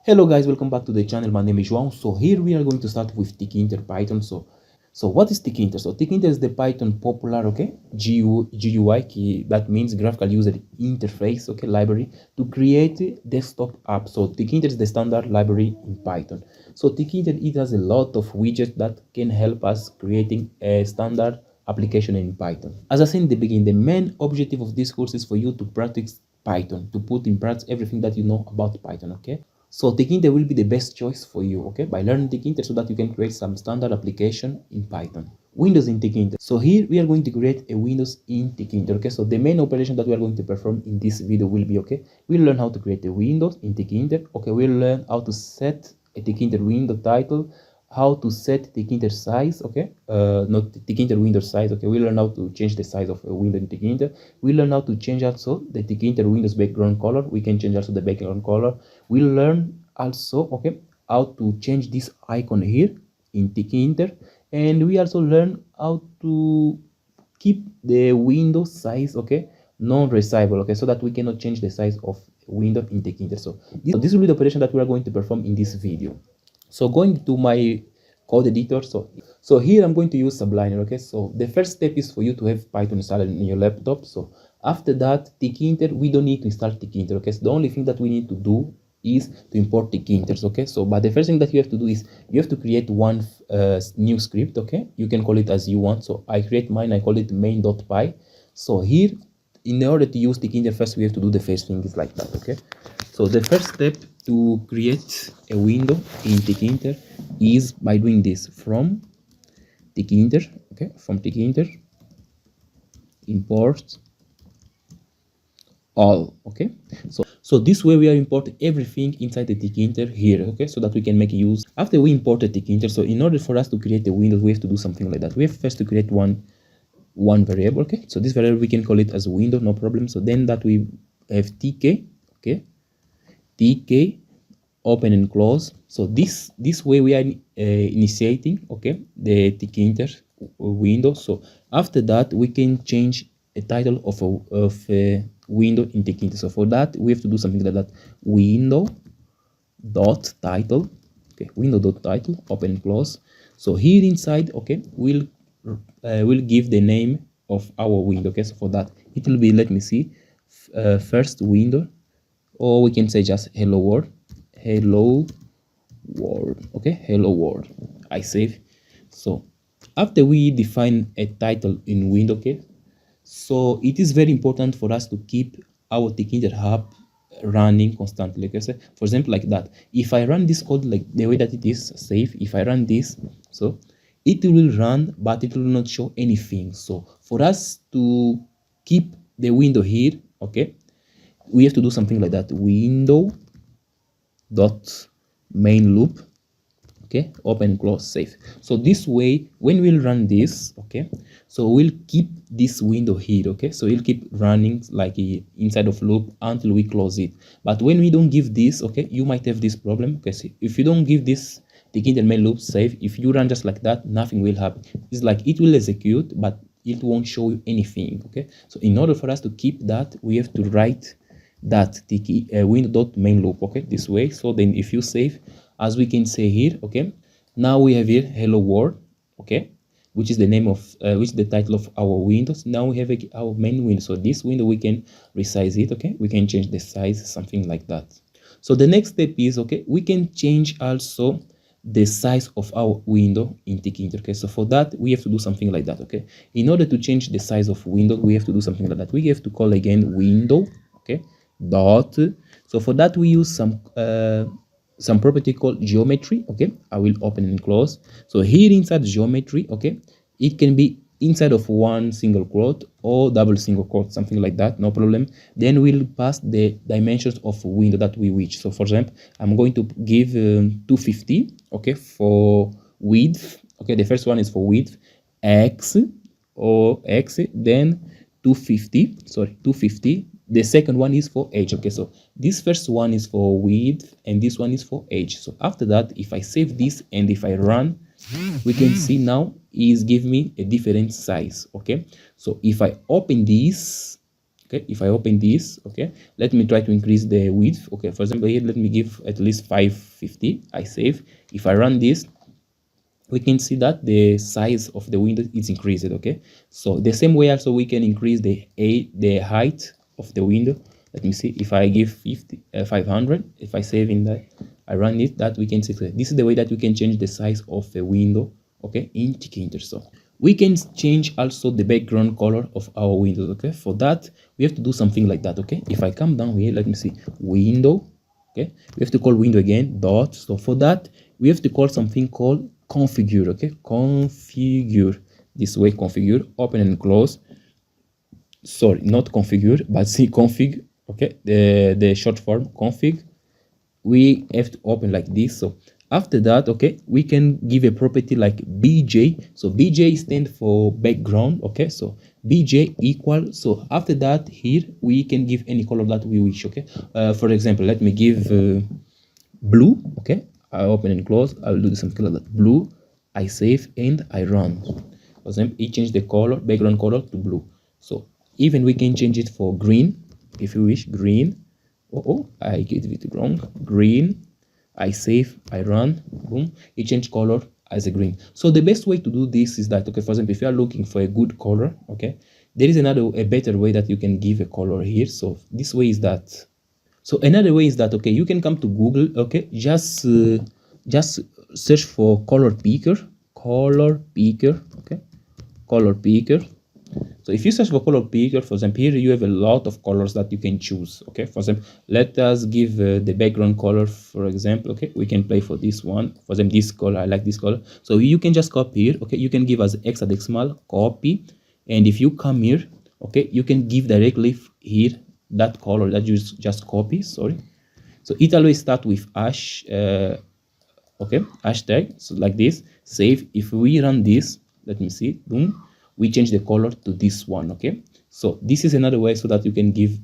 Hello guys, welcome back to the channel. My name is João. So here we are going to start with Tkinter Python. So what is Tkinter? So Tkinter is the Python popular, GUI, that means Graphical User Interface, library to create desktop apps. So Tkinter is the standard library in Python. So Tkinter, it has a lot of widgets that can help us creating a standard application in Python. As I said in the beginning, the main objective of this course is for you to practice Python, to put in practice everything that you know about Python, okay? So Tkinter will be the best choice for you, okay, by learning Tkinter so that you can create some standard application in Python. Windows in Tkinter. So here we are going to create a Windows in Tkinter, okay? So the main operation that we are going to perform in this video will be, okay, we'll learn how to create a Windows in Tkinter, okay, we'll learn how to set a Tkinter window title, how to set Tkinter size, okay, not Tkinter window size, okay, we'll learn how to change the size of a window in Tkinter. We'll learn how to change also the Tkinter Windows background color. We can change also the background color. We'll learn also, okay, how to change this icon here in Tkinter, and we also learn how to keep the window size, okay, non-resizable, okay, so that we cannot change the size of window in Tkinter. So this will be the operation that we are going to perform in this video. So going to my code editor, so here I'm going to use Sublime, okay? So the first step is for you to have Python installed in your laptop. So after that, Tkinter, we don't need to install Tkinter, okay? So the only thing that we need to do is to import Tkinter, okay? So but the first thing that you have to do is you have to create one new script, okay? You can call it as you want. So I create mine, I call it main.py. So here, in order to use Tkinter, first we have to do the first thing is like that, okay? So the first step to create a window in Tkinter is by doing this from Tkinter, okay? From Tkinter, import all, okay? So this way we are importing everything inside the Tkinter here, okay? So that we can make use. After we imported Tkinter, so in order for us to create a window, we have to do something like that. We have first to create one variable, okay? So this variable we can call it as window, no problem. So then that we have tk, okay? tk open and close. So this way we are initiating, okay, the Tkinter window. So after that we can change a title of a window in Tkinter. So for that we have to do something like that: window dot title, okay, window dot title open and close. So here inside, okay, we'll give the name of our window, okay? So for that it will be, let me see, first window, or we can say just hello world, okay, hello world. I save. So after we define a title in window, okay, so it is very important for us to keep our Tkinter hub running constantly, okay? So for example, like that, if I run this code like the way that it is safe, if I run this, so it will run, but it will not show anything. So for us to keep the window here, okay, we have to do something like that: window dot main loop, okay, open close save. So this way when we'll run this, okay, so we'll keep this window here, okay, so we'll keep running like inside of loop until we close it. But when we don't give this, okay, you might have this problem, okay? See, if you don't give this Tkinter main loop save, if you run just like that, nothing will happen. It's like it will execute, but it won't show you anything, okay? So in order for us to keep that, we have to write that window.main loop, okay, this way. So then if you save, as we can say here, okay, now we have here hello world, okay, which is the name of which is the title of our windows. Now we have our main window. So this window we can resize it, okay, we can change the size, something like that. So the next step is, okay, we can change also the size of our window in Tkinter, okay? So for that we have to do something like that, okay? In order to change the size of window, we have to do something like that. We have to call again window, okay, dot. So for that we use some property called geometry, okay? I will open and close. So here inside geometry, okay, it can be inside of one single quote or double single quote, something like that, no problem. Then we'll pass the dimensions of window that we wish. So for example, I'm going to give 250, okay, for width, okay? The first one is for width, x, then 250, sorry, 250. The second one is for age, okay? So this first one is for width and this one is for age. So after that, if I save this and if I run, we can see now is give me a different size, okay? So if I open this, Okay, if I open this, okay, let me try to increase the width. Okay, for example here, let me give at least 550. I save. If I run this, we can see that the size of the window is increased. Okay, so the same way also we can increase the height of the window. Let me see. If I give 500, if I save in that, I run it, that we can see. This is the way that we can change the size of a window, okay, in Tkinter. So we can change also the background color of our windows. Okay, for that we have to do something like that. Okay, if I come down here, let me see, window. Okay, we have to call window again, dot. So for that we have to call something called configure. Okay, configure, this way, configure, open and close. Sorry, not configure, but see, config. Okay, the short form, config. We have to open like this. So after that, okay, we can give a property like bj. So bj stands for background. Okay, so bj equal. So after that, here we can give any color that we wish. Okay, for example, let me give blue. Okay, I open and close. I'll do something like that, blue. I save and I run. For example, it changed the color, background color to blue. So even we can change it for green if you wish, green. Oh, I get it wrong. Green. I save, I run, boom, it changed color as a green. So the best way to do this is that, okay, for example, if you are looking for a good color, okay, there is a better way that you can give a color here. So this way is that. So another way is that, okay, you can come to Google, okay, just search for color picker, okay, color picker. So if you search for color picker, for example, here you have a lot of colors that you can choose. Okay, for example, let us give the background color, for example. Okay, we can play for this one. For example, this color, I like this color. So you can just copy here. Okay, you can give as hexadecimal, copy, and if you come here, okay, you can give directly here that color that you just copy. Sorry. So it always start with hash. Okay, hashtag. So like this. Save. If we run this, let me see. Boom. We change the color to this one. Okay, so this is another way so that you can give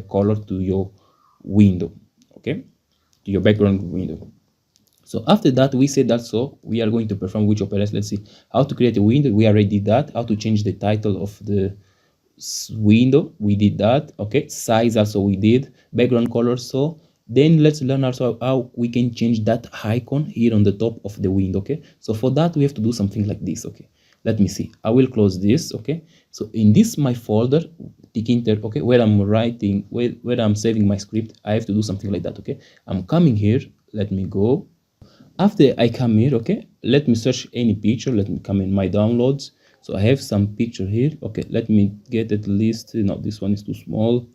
color to your window, okay, to your background window. So after that, we said that, so we are going to perform which operation. Let's see how to create a window. We already did that. How to change the title of the window, we did that. Okay, size also we did, background color. So then let's learn also how we can change that icon here on the top of the window. Okay, so for that we have to do something like this. Okay, let me see, I will close this. Okay, so in this my folder Tkinter, okay, where I'm writing, where I'm saving my script, I have to do something like that. Okay, I'm coming here, let me go. After I come here, okay, let me search any picture. Let me come in my downloads. So I have some picture here. Okay, let me get at least, no, this one is too small.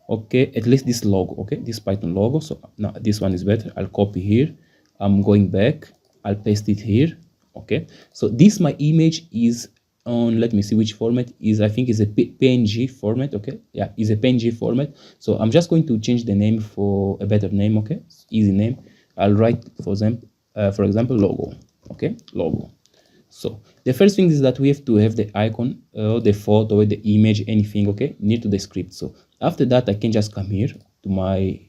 Okay, at least this logo, okay, this Python logo. So now this one is better. I'll copy here. I'm going back. I'll paste it here. Okay, so this my image is on, let me see which format is, I think is a PNG format. Okay, yeah, is a PNG format. So I'm just going to change the name for a better name. Okay, easy name. I'll write for example logo. Okay, logo. So the first thing is that we have to have the icon, the photo, the image, anything, okay, near to the script. So after that, I can just come here to my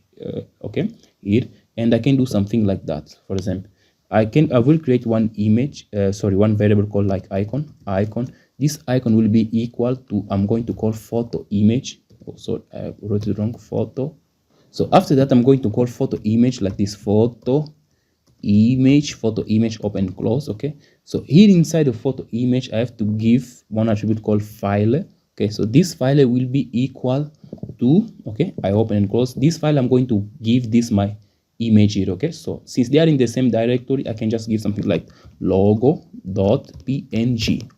okay, here, and I can do something like that. For example, I will create one image, one variable called like icon. This icon will be equal to, I'm going to call photo image. Oh, sorry, I wrote it wrong, photo. So after that, I'm going to call photo image like this, photo image, open, close. Okay, so here inside the photo image, I have to give one attribute called file. Okay, so this file will be equal to, okay, I open and close this file. I'm going to give this my image here. Okay, so since they are in the same directory, I can just give something like logo.png.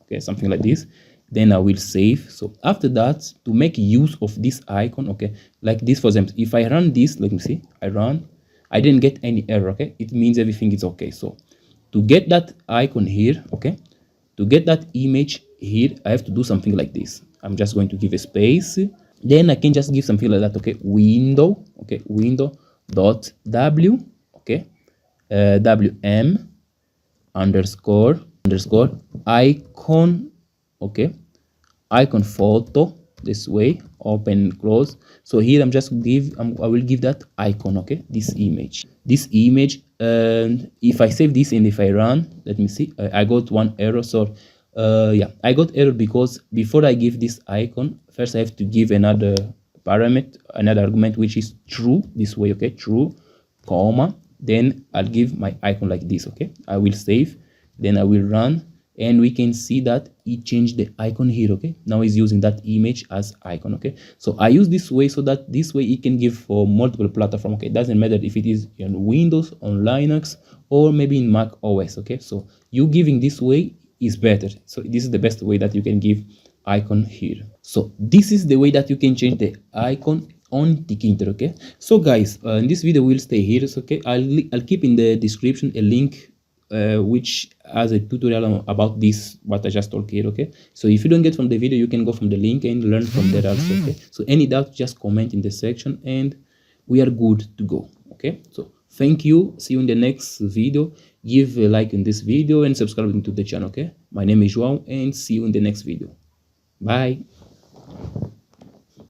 Okay, something like this. Then I will save. So after that, to make use of this icon, okay, like this, for example, if I run this, let me see, I didn't get any error. Okay, it means everything is okay. So to get that icon here, okay, to get that image here, I have to do something like this. I'm just going to give a space. Then I can just give something like that. Okay, window. Okay, window.w. Okay, wm underscore icon. Okay, icon photo, this way, open, close. So here I'm just I will give that icon. Okay, this image, and if I save this and if I run, let me see, I got one error. So yeah, I got error because before I give this icon, first I have to give another parameter, another argument, which is true this way, okay, true, comma, then I'll give my icon like this, okay. I will save, then I will run, and we can see that it changed the icon here, okay. Now it's using that image as icon, okay. So I use this way so that this way it can give for multiple platform, okay. It doesn't matter if it is on Windows, on Linux, or maybe in Mac OS, okay. So you giving this way is better. So this is the best way that you can give icon here. So this is the way that you can change the icon on Tkinter, okay. So guys, in this video we'll stay here, so, okay. I'll keep in the description a link which has a tutorial about this, what I just told here, okay. So if you don't get from the video, you can go from the link and learn from there also, okay. So any doubt, just comment in the section and we are good to go, okay. So thank you, see you in the next video. Give a like in this video and subscribe to the channel, okay. My name is João and see you in the next video. Bye.